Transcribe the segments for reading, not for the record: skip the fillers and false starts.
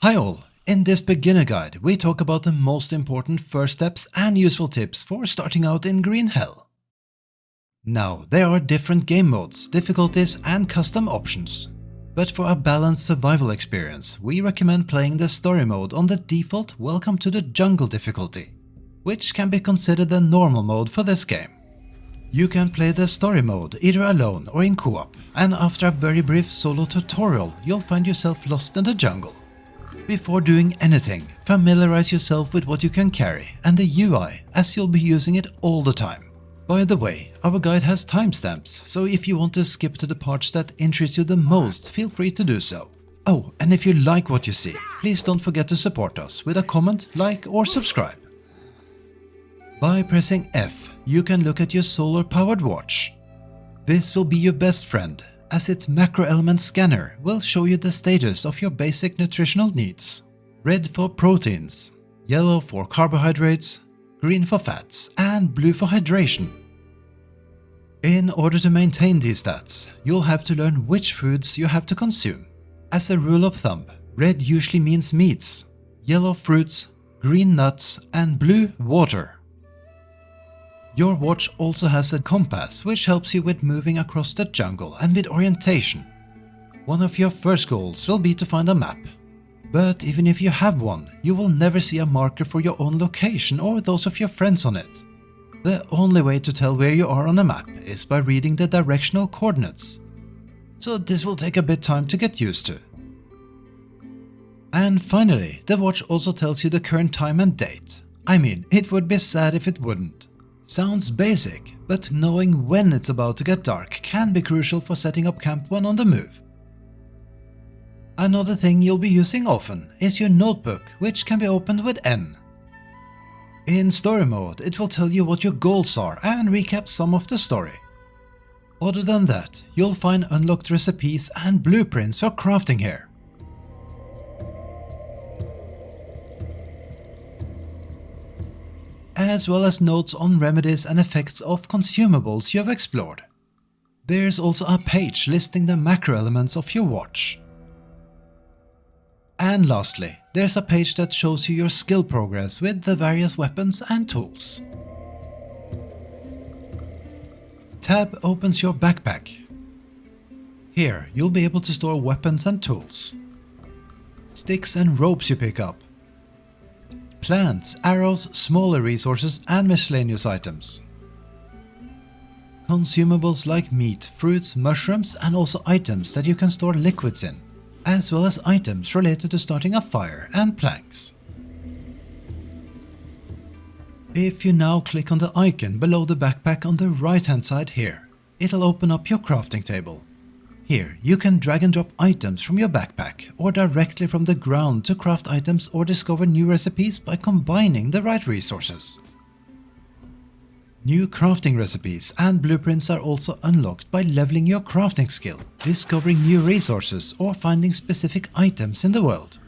Hi all! In this beginner guide, we talk about the most important first steps and useful tips for starting out in Green Hell. Now, there are different game modes, difficulties and custom options. But for a balanced survival experience, we recommend playing the story mode on the default Welcome to the Jungle difficulty, which can be considered the normal mode for this game. You can play the story mode either alone or in co-op, and after a very brief solo tutorial, you'll find yourself lost in the jungle. Before doing anything, familiarize yourself with what you can carry and the UI, as you'll be using it all the time. By the way, our guide has timestamps, so if you want to skip to the parts that interest you the most, feel free to do so. Oh, and if you like what you see, please don't forget to support us with a comment, like or subscribe. By pressing F, you can look at your solar-powered watch. This will be your best friend, as its macro element scanner will show you the status of your basic nutritional needs. Red for proteins, yellow for carbohydrates, green for fats, and blue for hydration. In order to maintain these stats, you'll have to learn which foods you have to consume. As a rule of thumb, red usually means meats, yellow fruits, green nuts, and blue water. Your watch also has a compass, which helps you with moving across the jungle and with orientation. One of your first goals will be to find a map. But even if you have one, you will never see a marker for your own location or those of your friends on it. The only way to tell where you are on a map is by reading the directional coordinates. So this will take a bit time to get used to. And finally, the watch also tells you the current time and date. I mean, it would be sad if it wouldn't. Sounds basic, but knowing when it's about to get dark can be crucial for setting up camp when on the move. Another thing you'll be using often is your notebook, which can be opened with N. In story mode, it will tell you what your goals are and recap some of the story. Other than that, you'll find unlocked recipes and blueprints for crafting here. As well as notes on remedies and effects of consumables you have explored. There's also a page listing the macro elements of your watch. And lastly, there's a page that shows you your skill progress with the various weapons and tools. Tab opens your backpack. Here, you'll be able to store weapons and tools. Sticks and ropes you pick up. Plants, arrows, smaller resources and miscellaneous items. Consumables like meat, fruits, mushrooms and also items that you can store liquids in, as well as items related to starting a fire and planks. If you now click on the icon below the backpack on the right hand side here, it'll open up your crafting table. Here, you can drag and drop items from your backpack or directly from the ground to craft items or discover new recipes by combining the right resources. New crafting recipes and blueprints are also unlocked by leveling your crafting skill, discovering new resources or finding specific items in the world.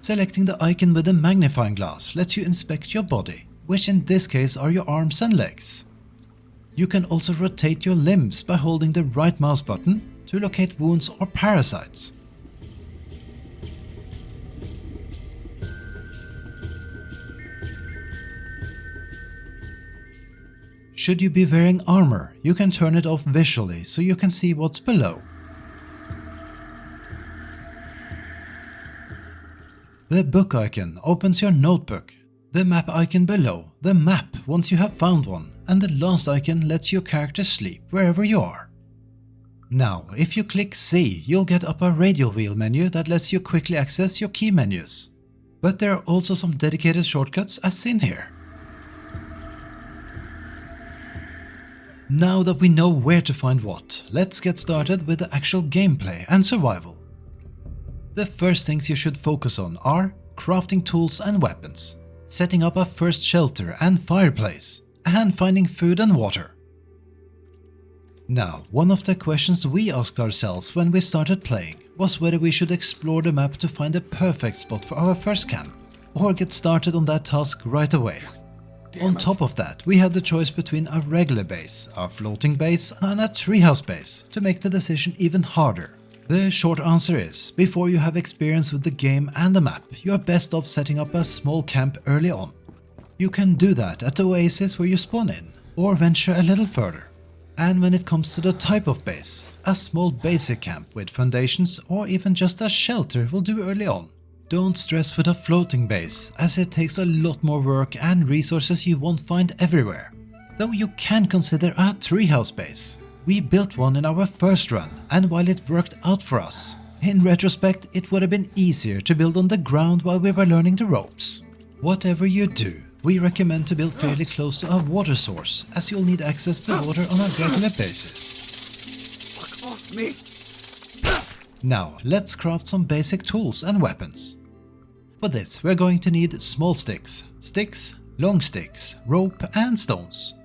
Selecting the icon with the magnifying glass lets you inspect your body, which in this case are your arms and legs. You can also rotate your limbs by holding the right mouse button to locate wounds or parasites. Should you be wearing armor, you can turn it off visually so you can see what's below. The book icon opens your notebook. The map icon below, the map once you have found one, and the last icon lets your character sleep wherever you are. Now, if you click C, you'll get up a radial wheel menu that lets you quickly access your key menus. But there are also some dedicated shortcuts as seen here. Now that we know where to find what, let's get started with the actual gameplay and survival. The first things you should focus on are crafting tools and weapons, setting up a first shelter and fireplace, and finding food and water. Now, one of the questions we asked ourselves when we started playing was whether we should explore the map to find the perfect spot for our first camp, or get started on that task right away. On top of that, we had the choice between a regular base, a floating base and a treehouse base to make the decision even harder. The short answer is, before you have experience with the game and the map, you are best off setting up a small camp early on. You can do that at the oasis where you spawn in, or venture a little further. And when it comes to the type of base, a small basic camp with foundations or even just a shelter will do early on. Don't stress with a floating base, as it takes a lot more work and resources you won't find everywhere. Though you can consider a treehouse base. We built one in our first run, and while it worked out for us, in retrospect it would have been easier to build on the ground while we were learning the ropes. Whatever you do, we recommend to build fairly close to a water source, as you'll need access to water on a regular basis. Fuck off me! Now, let's craft some basic tools and weapons. For this, we're going to need small sticks, long sticks, rope and stones.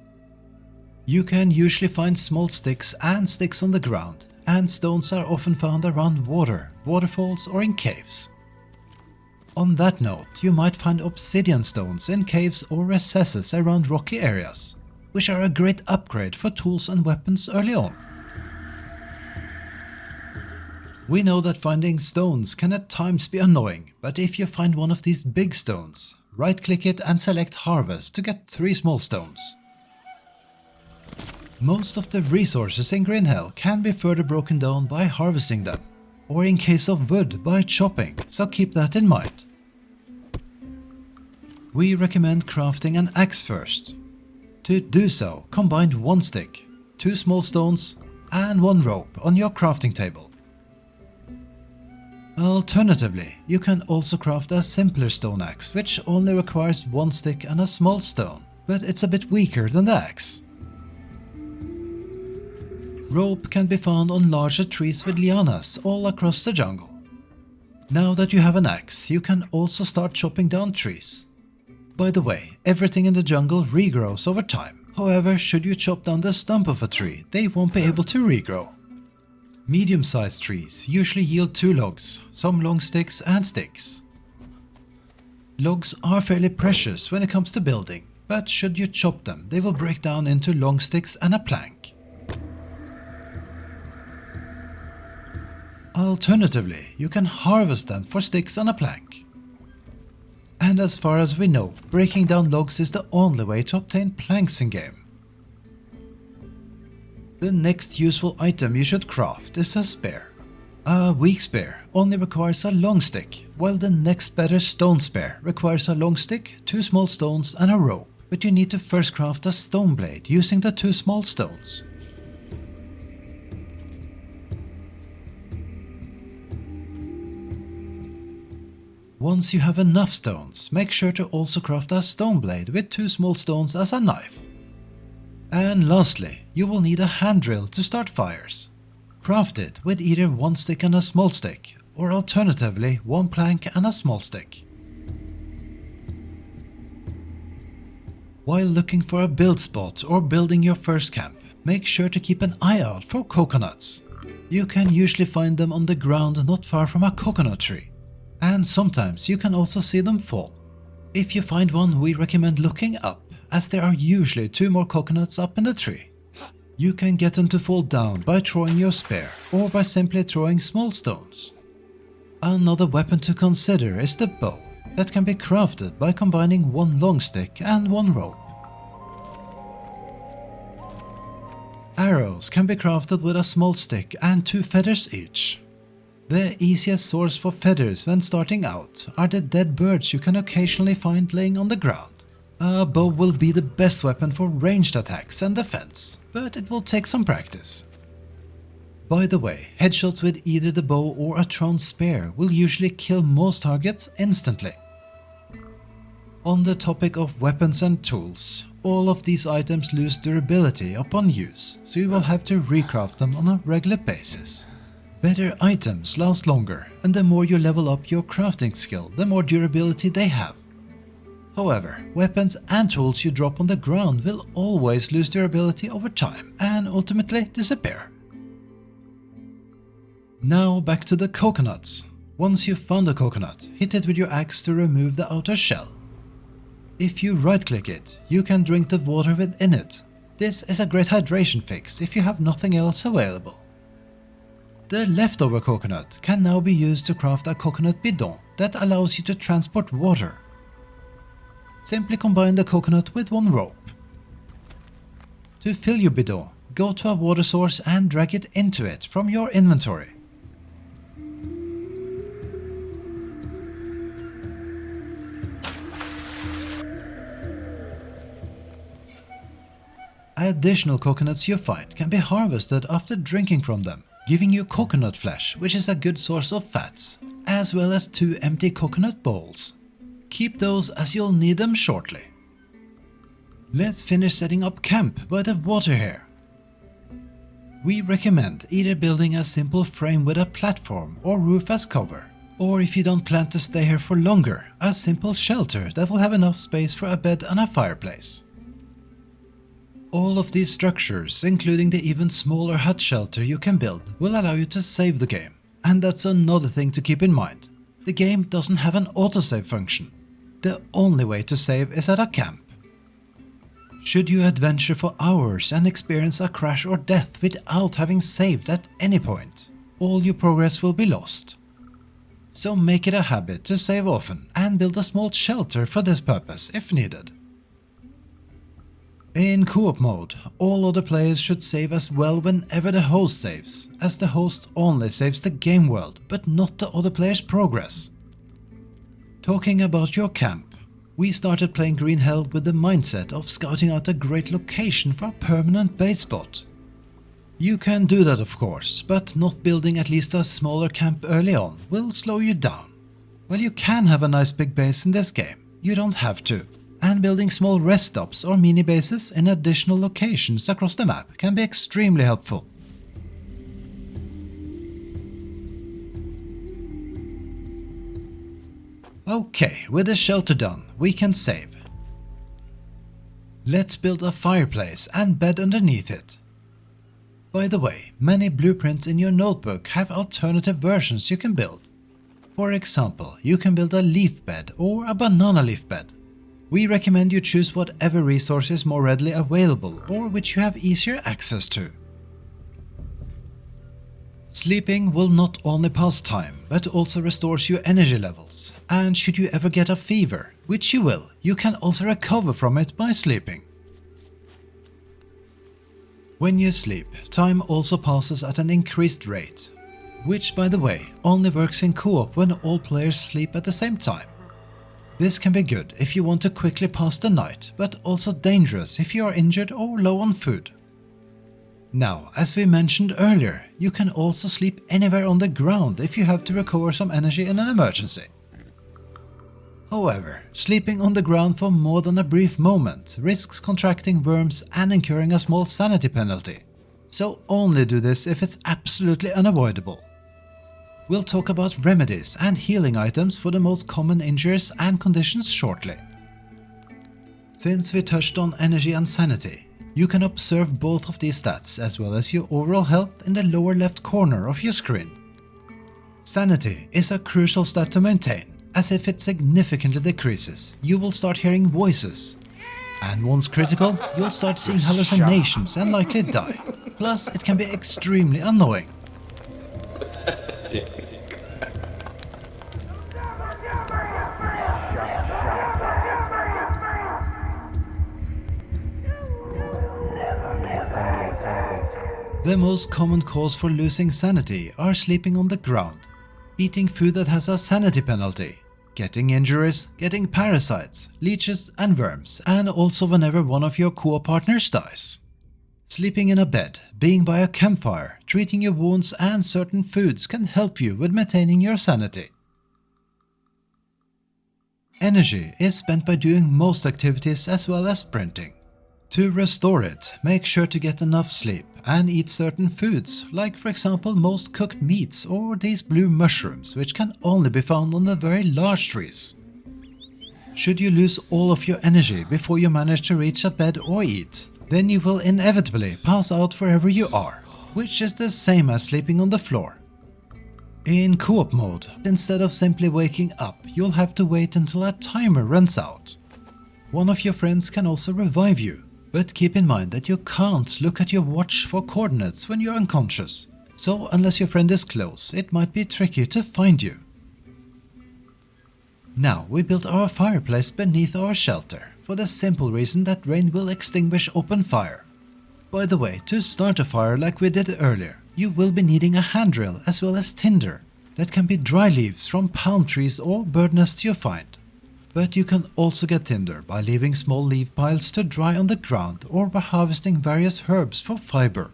You can usually find small sticks and sticks on the ground, and stones are often found around water, waterfalls or in caves. On that note, you might find obsidian stones in caves or recesses around rocky areas, which are a great upgrade for tools and weapons early on. We know that finding stones can at times be annoying, but if you find one of these big stones, right-click it and select Harvest to get 3 small stones. Most of the resources in Green Hell can be further broken down by harvesting them, or in case of wood by chopping, so keep that in mind. We recommend crafting an axe first. To do so, combine 1 stick, 2 small stones and 1 rope on your crafting table. Alternatively, you can also craft a simpler stone axe, which only requires 1 stick and a small stone, but it's a bit weaker than the axe. Rope can be found on larger trees with lianas all across the jungle. Now that you have an axe, you can also start chopping down trees. By the way, everything in the jungle regrows over time. However, should you chop down the stump of a tree, they won't be able to regrow. Medium-sized trees usually yield 2 logs, some long sticks and sticks. Logs are fairly precious when it comes to building, but should you chop them, they will break down into long sticks and a plank. Alternatively, you can harvest them for sticks and a plank. And as far as we know, breaking down logs is the only way to obtain planks in game. The next useful item you should craft is a spear. A weak spear only requires a long stick, while the next better stone spear requires a long stick, 2 small stones and a rope, but you need to first craft a stone blade using the 2 small stones. Once you have enough stones, make sure to also craft a stone blade with 2 small stones as a knife. And lastly, you will need a hand drill to start fires. Craft it with either 1 stick and a small stick, or alternatively 1 plank and a small stick. While looking for a build spot or building your first camp, make sure to keep an eye out for coconuts. You can usually find them on the ground not far from a coconut tree. And sometimes you can also see them fall. If you find one, we recommend looking up, as there are usually 2 more coconuts up in the tree. You can get them to fall down by throwing your spear, or by simply throwing small stones. Another weapon to consider is the bow, that can be crafted by combining 1 long stick and 1 rope. Arrows can be crafted with a small stick and 2 feathers each. The easiest source for feathers when starting out are the dead birds you can occasionally find laying on the ground. A bow will be the best weapon for ranged attacks and defense, but it will take some practice. By the way, headshots with either the bow or a thrown spear will usually kill most targets instantly. On the topic of weapons and tools, all of these items lose durability upon use, so you will have to recraft them on a regular basis. Better items last longer, and the more you level up your crafting skill, the more durability they have. However, weapons and tools you drop on the ground will always lose durability over time and ultimately disappear. Now back to the coconuts. Once you've found a coconut, hit it with your axe to remove the outer shell. If you right-click it, you can drink the water within it. This is a great hydration fix if you have nothing else available. The leftover coconut can now be used to craft a coconut bidon that allows you to transport water. Simply combine the coconut with one rope. To fill your bidon, go to a water source and drag it into it from your inventory. Additional coconuts you find can be harvested after drinking from them, giving you coconut flesh, which is a good source of fats, as well as 2 empty coconut bowls. Keep those as you'll need them shortly. Let's finish setting up camp by the water here. We recommend either building a simple frame with a platform or roof as cover, or if you don't plan to stay here for longer, a simple shelter that will have enough space for a bed and a fireplace. All of these structures, including the even smaller hut shelter you can build, will allow you to save the game. And that's another thing to keep in mind. The game doesn't have an autosave function. The only way to save is at a camp. Should you adventure for hours and experience a crash or death without having saved at any point, all your progress will be lost. So make it a habit to save often and build a small shelter for this purpose if needed. In co-op mode, all other players should save as well whenever the host saves, as the host only saves the game world but not the other player's progress. Talking about your camp, we started playing Green Hell with the mindset of scouting out a great location for a permanent base spot. You can do that of course, but not building at least a smaller camp early on will slow you down. While you can have a nice big base in this game, you don't have to. And building small rest stops or mini bases in additional locations across the map can be extremely helpful. Okay, with the shelter done, we can save. Let's build a fireplace and bed underneath it. By the way, many blueprints in your notebook have alternative versions you can build. For example, you can build a leaf bed or a banana leaf bed. We recommend you choose whatever resource is more readily available or which you have easier access to. Sleeping will not only pass time, but also restores your energy levels, and should you ever get a fever, which you will, you can also recover from it by sleeping. When you sleep, time also passes at an increased rate, which by the way only works in co-op when all players sleep at the same time. This can be good if you want to quickly pass the night, but also dangerous if you are injured or low on food. Now, as we mentioned earlier, you can also sleep anywhere on the ground if you have to recover some energy in an emergency. However, sleeping on the ground for more than a brief moment risks contracting worms and incurring a small sanity penalty, so only do this if it's absolutely unavoidable. We'll talk about remedies and healing items for the most common injuries and conditions shortly. Since we touched on energy and sanity, you can observe both of these stats as well as your overall health in the lower left corner of your screen. Sanity is a crucial stat to maintain, as if it significantly decreases, you will start hearing voices. And once critical, you'll start seeing hallucinations and likely die. Plus, it can be extremely annoying. The most common cause for losing sanity are sleeping on the ground, eating food that has a sanity penalty, getting injuries, getting parasites, leeches and worms, and also whenever one of your co-op partners dies. Sleeping in a bed, being by a campfire, treating your wounds and certain foods can help you with maintaining your sanity. Energy is spent by doing most activities as well as sprinting. To restore it, make sure to get enough sleep and eat certain foods, like for example most cooked meats or these blue mushrooms, which can only be found on the very large trees. Should you lose all of your energy before you manage to reach a bed or eat, then you will inevitably pass out wherever you are, which is the same as sleeping on the floor. In co-op mode, instead of simply waking up, you'll have to wait until a timer runs out. One of your friends can also revive you, but keep in mind that you can't look at your watch for coordinates when you're unconscious, so unless your friend is close, it might be tricky to find you. Now we built our fireplace beneath our shelter, for the simple reason that rain will extinguish open fire. By the way, to start a fire like we did earlier, you will be needing a handrail as well as tinder. That can be dry leaves from palm trees or bird nests you find. But you can also get tinder by leaving small leaf piles to dry on the ground or by harvesting various herbs for fiber.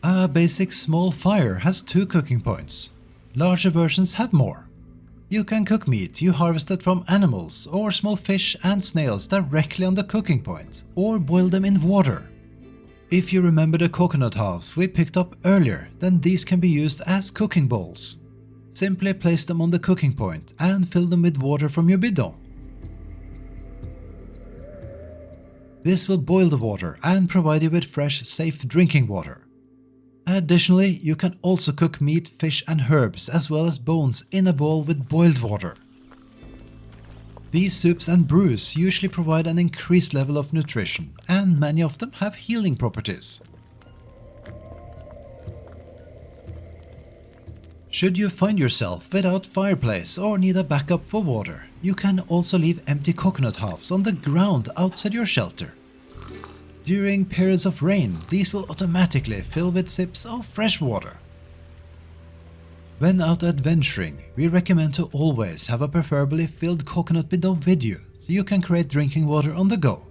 A basic small fire has 2 cooking points. Larger versions have more. You can cook meat you harvested from animals or small fish and snails directly on the cooking point, or boil them in water. If you remember the coconut halves we picked up earlier, then these can be used as cooking bowls. Simply place them on the cooking point and fill them with water from your bidon. This will boil the water and provide you with fresh, safe drinking water. Additionally, you can also cook meat, fish and herbs as well as bones in a bowl with boiled water. These soups and brews usually provide an increased level of nutrition, and many of them have healing properties. Should you find yourself without fireplace or need a backup for water, you can also leave empty coconut halves on the ground outside your shelter. During periods of rain, these will automatically fill with sips of fresh water. When out adventuring, we recommend to always have a preferably filled coconut bidon with you, so you can create drinking water on the go.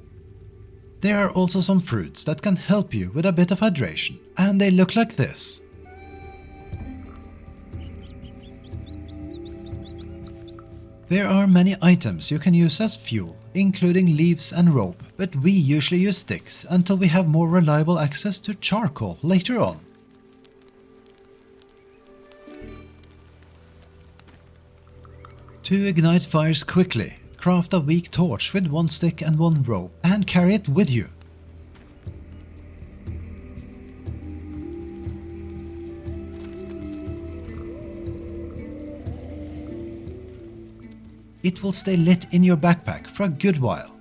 There are also some fruits that can help you with a bit of hydration, and they look like this. There are many items you can use as fuel, including leaves and rope, but we usually use sticks until we have more reliable access to charcoal later on. To ignite fires quickly, craft a weak torch with 1 stick and 1 rope and carry it with you. It will stay lit in your backpack for a good while.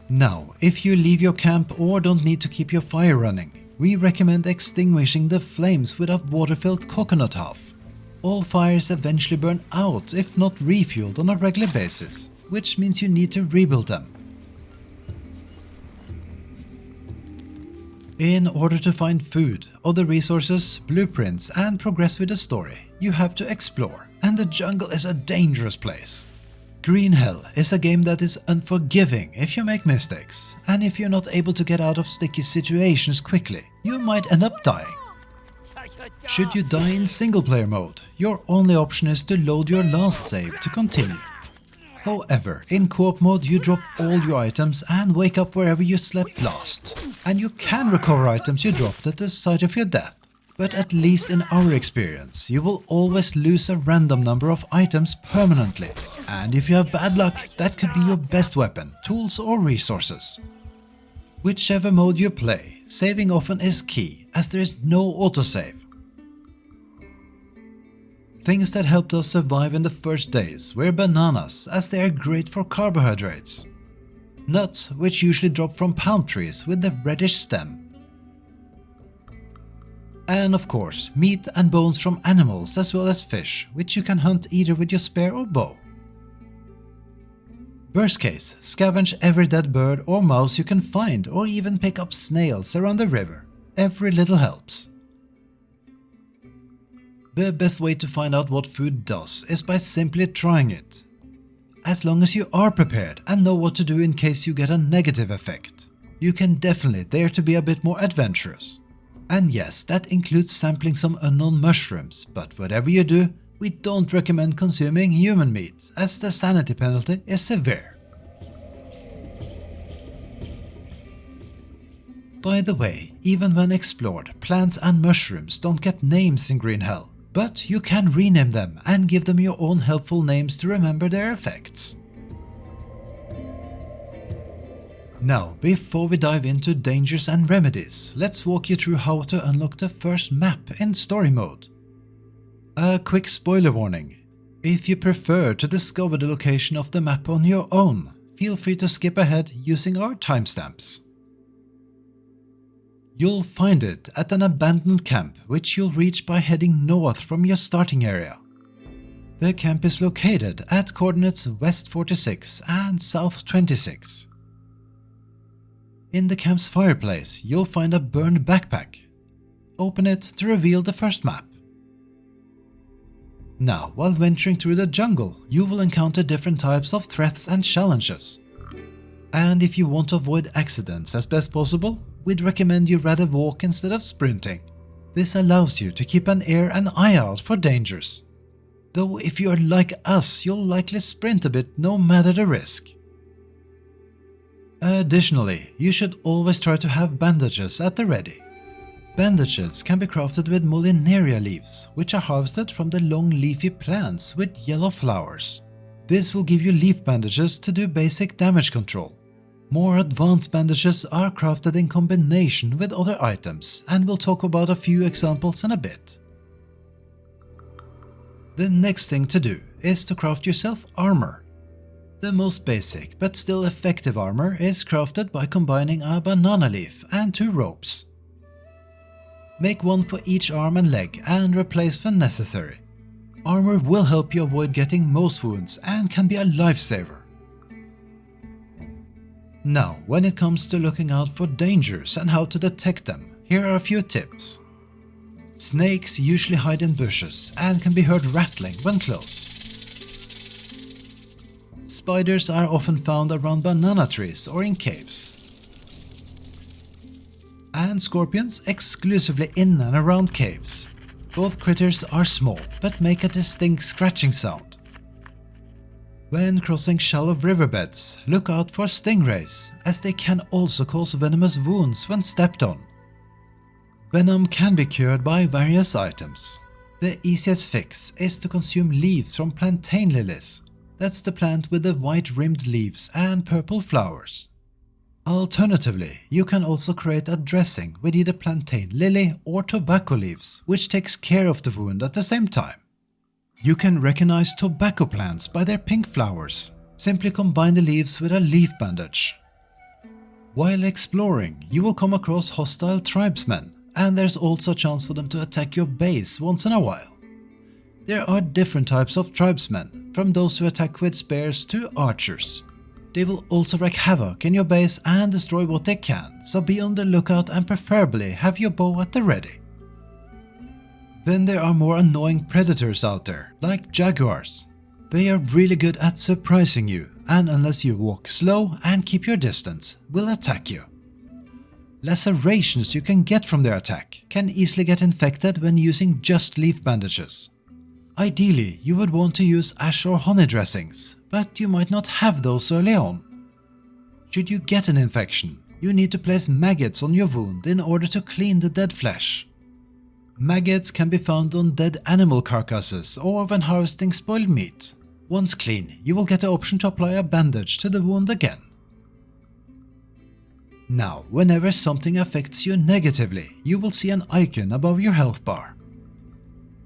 Now, if you leave your camp or don't need to keep your fire running, we recommend extinguishing the flames with a water-filled coconut half. All fires eventually burn out if not refueled on a regular basis, which means you need to rebuild them. In order to find food, other resources, blueprints and progress with the story, you have to explore, and the jungle is a dangerous place. Green Hell is a game that is unforgiving if you make mistakes, and if you're not able to get out of sticky situations quickly, you might end up dying. Should you die in single player mode, your only option is to load your last save to continue. However, in co-op mode you drop all your items and wake up wherever you slept last, and you can recover items you dropped at the site of your death. But at least in our experience, you will always lose a random number of items permanently, and if you have bad luck, that could be your best weapon, tools or resources. Whichever mode you play, saving often is key, as there is no autosave. Things that helped us survive in the first days were bananas, as they are great for carbohydrates. Nuts, which usually drop from palm trees with the reddish stem. And of course, meat and bones from animals as well as fish, which you can hunt either with your spear or bow. Worst case, scavenge every dead bird or mouse you can find, or even pick up snails around the river. Every little helps. The best way to find out what food does is by simply trying it. As long as you are prepared and know what to do in case you get a negative effect, you can definitely dare to be a bit more adventurous. And yes, that includes sampling some unknown mushrooms, but whatever you do, we don't recommend consuming human meat, as the sanity penalty is severe. By the way, even when explored, plants and mushrooms don't get names in Green Hell, but you can rename them and give them your own helpful names to remember their effects. Now, before we dive into dangers and remedies, let's walk you through how to unlock the first map in story mode. A quick spoiler warning. If you prefer to discover the location of the map on your own, feel free to skip ahead using our timestamps. You'll find it at an abandoned camp, which you'll reach by heading north from your starting area. The camp is located at coordinates west 46 and south 26. In the camp's fireplace, you'll find a burned backpack. Open it to reveal the first map. Now, while venturing through the jungle, you will encounter different types of threats and challenges. And if you want to avoid accidents as best possible, we'd recommend you rather walk instead of sprinting. This allows you to keep an ear and eye out for dangers. Though if you are like us, you'll likely sprint a bit no matter the risk. Additionally, you should always try to have bandages at the ready. Bandages can be crafted with Molineria leaves, which are harvested from the long leafy plants with yellow flowers. This will give you leaf bandages to do basic damage control. More advanced bandages are crafted in combination with other items, and we'll talk about a few examples in a bit. The next thing to do is to craft yourself armor. The most basic but still effective armor is crafted by combining a banana leaf and 2 ropes. Make one for each arm and leg and replace when necessary. Armor will help you avoid getting most wounds and can be a lifesaver. Now, when it comes to looking out for dangers and how to detect them, here are a few tips. Snakes usually hide in bushes and can be heard rattling when close. Spiders are often found around banana trees or in caves. And scorpions exclusively in and around caves. Both critters are small but make a distinct scratching sound. When crossing shallow riverbeds, look out for stingrays, as they can also cause venomous wounds when stepped on. Venom can be cured by various items. The easiest fix is to consume leaves from plantain lilies. That's the plant with the white-rimmed leaves and purple flowers. Alternatively, you can also create a dressing with either plantain lily or tobacco leaves, which takes care of the wound at the same time. You can recognize tobacco plants by their pink flowers. Simply combine the leaves with a leaf bandage. While exploring, you will come across hostile tribesmen, and there's also a chance for them to attack your base once in a while. There are different types of tribesmen, from those who attack with spears to archers. They will also wreak havoc in your base and destroy what they can, so be on the lookout and preferably have your bow at the ready. Then there are more annoying predators out there, like jaguars. They are really good at surprising you, and unless you walk slow and keep your distance, will attack you. Lacerations you can get from their attack can easily get infected when using just leaf bandages. Ideally, you would want to use ash or honey dressings, but you might not have those early on. Should you get an infection, you need to place maggots on your wound in order to clean the dead flesh. Maggots can be found on dead animal carcasses or when harvesting spoiled meat. Once clean, you will get the option to apply a bandage to the wound again. Now, whenever something affects you negatively, you will see an icon above your health bar.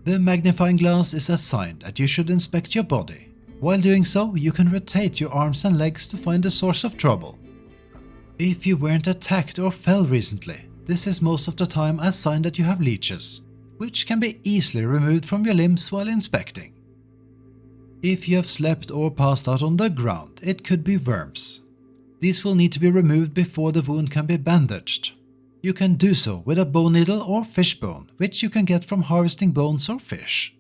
The magnifying glass is a sign that you should inspect your body. While doing so, you can rotate your arms and legs to find the source of trouble. If you weren't attacked or fell recently, this is most of the time a sign that you have leeches, which can be easily removed from your limbs while inspecting. If you have slept or passed out on the ground, it could be worms. These will need to be removed before the wound can be bandaged. You can do so with a bone needle or fish bone, which you can get from harvesting bones or fish.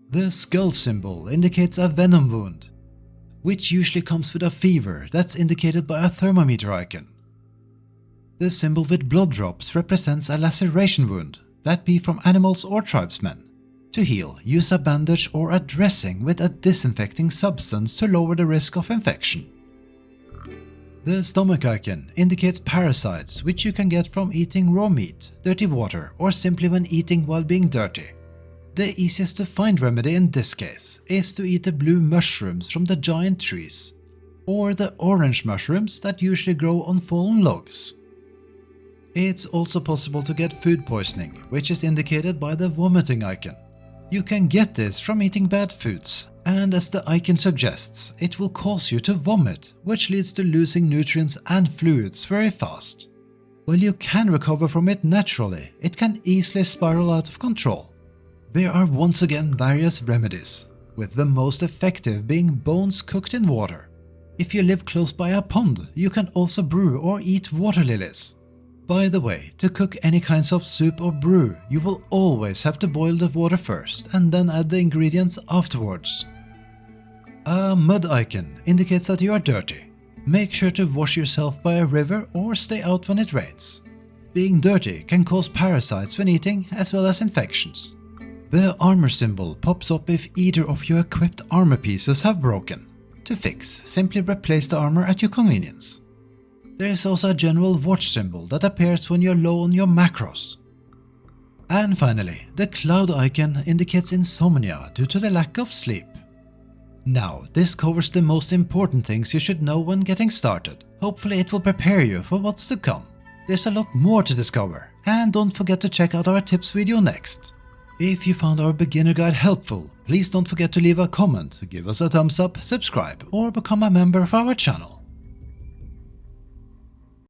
The skull symbol indicates a venom wound, which usually comes with a fever that's indicated by a thermometer icon. The symbol with blood drops represents a laceration wound, that be from animals or tribesmen. To heal, use a bandage or a dressing with a disinfecting substance to lower the risk of infection. The stomach icon indicates parasites which you can get from eating raw meat, dirty water, or simply when eating while being dirty. The easiest to find remedy in this case is to eat the blue mushrooms from the giant trees, or the orange mushrooms that usually grow on fallen logs. It's also possible to get food poisoning, which is indicated by the vomiting icon. You can get this from eating bad foods, and as the icon suggests, it will cause you to vomit, which leads to losing nutrients and fluids very fast. While you can recover from it naturally, it can easily spiral out of control. There are once again various remedies, with the most effective being bones cooked in water. If you live close by a pond, you can also brew or eat water lilies. By the way, to cook any kinds of soup or brew, you will always have to boil the water first and then add the ingredients afterwards. A mud icon indicates that you are dirty. Make sure to wash yourself by a river or stay out when it rains. Being dirty can cause parasites when eating as well as infections. The armor symbol pops up if either of your equipped armor pieces have broken. To fix, simply replace the armor at your convenience. There is also a general watch symbol that appears when you're low on your macros. And finally, the cloud icon indicates insomnia due to the lack of sleep. Now, this covers the most important things you should know when getting started. Hopefully it will prepare you for what's to come. There's a lot more to discover, and don't forget to check out our tips video next. If you found our beginner guide helpful, please don't forget to leave a comment, give us a thumbs up, subscribe, or become a member of our channel.